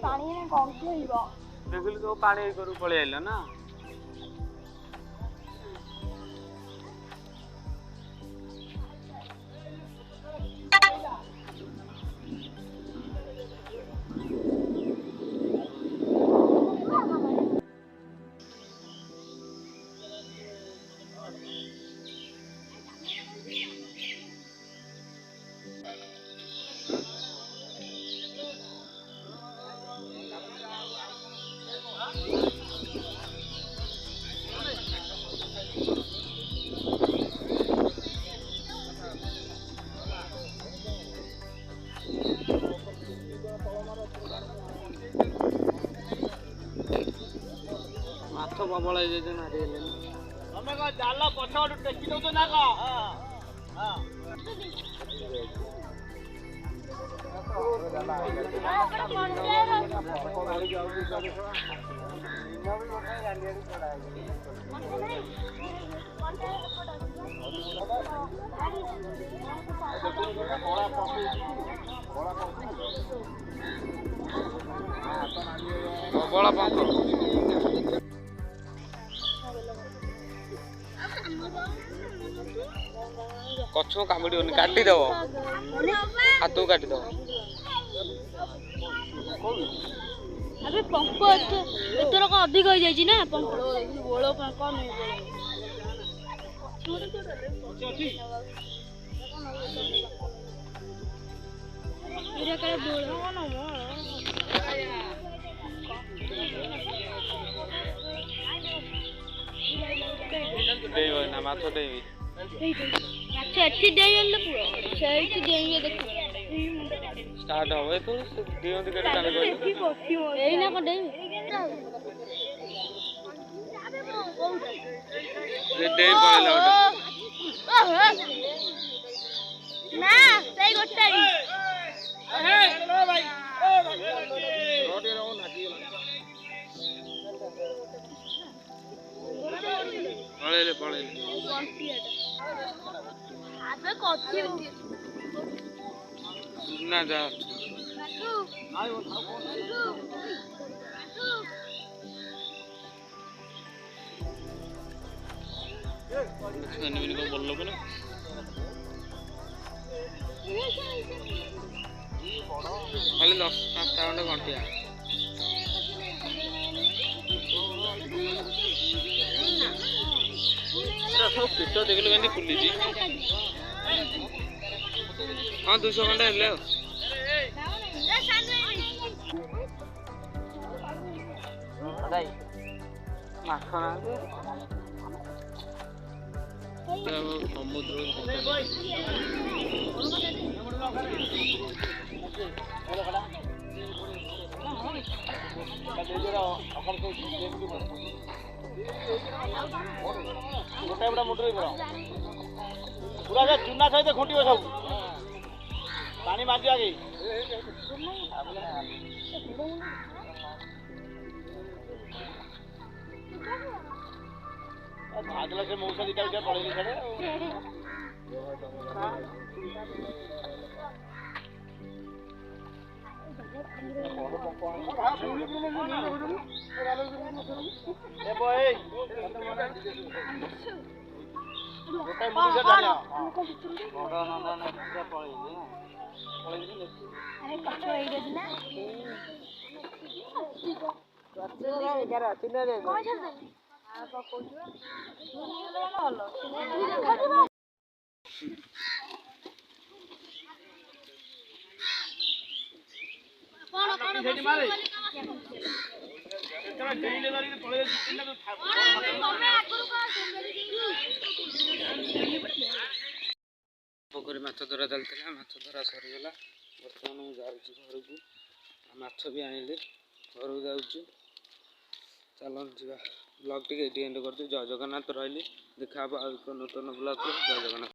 पानी में कौन सी देखिल तो पानी करू पळै आइला ना माछ प्रबल जे मारी हेले तमे को जाल पछड़ टेकी दो तो ना का हां बड़ा पंख कछु कामुड़ी काटी दब हाथ को काटी दब अबे पंख एतर को अधिक हो जाई छी ना पंख बोलो कौन नहीं मेरा करे बोलो ना देई ना माछ देई अच्छा एठी देई ले पूरा सही देई देख स्टार्ट होवे तो दियो दे करे काले कोई एई ना को देई ये देई पळेला ओटा ना सही गोटाई हे लो भाई रोटी रो नाकी पळेले आबे कथि ना जा खाने को बोल लो ना खाली 10-5 घंटा घंटिया सब पेट देखल के फुली हाँ 200 घंटा हेले समुद्र गोटे बड़ा मुंडरी पूरा से चूना सहित खुंटियो सब पानी मार आगे भागला से मौसा दिखा के पड़ेली छड़े ए बॉय गोटे मुंडी से जाना बड़ा नंदा ने के पड़ेली अरे कचो एई देना पोखरी माछ धरा चलता माछ धरा सरीगला बर्तमान मुझे घर को माछ भी आनिले घर को जाऊँ चलो जा ब्लॉग टी एंड कर जय जगन्नाथ रही देखा एक नूतन ब्लॉग जय जगन्नाथ।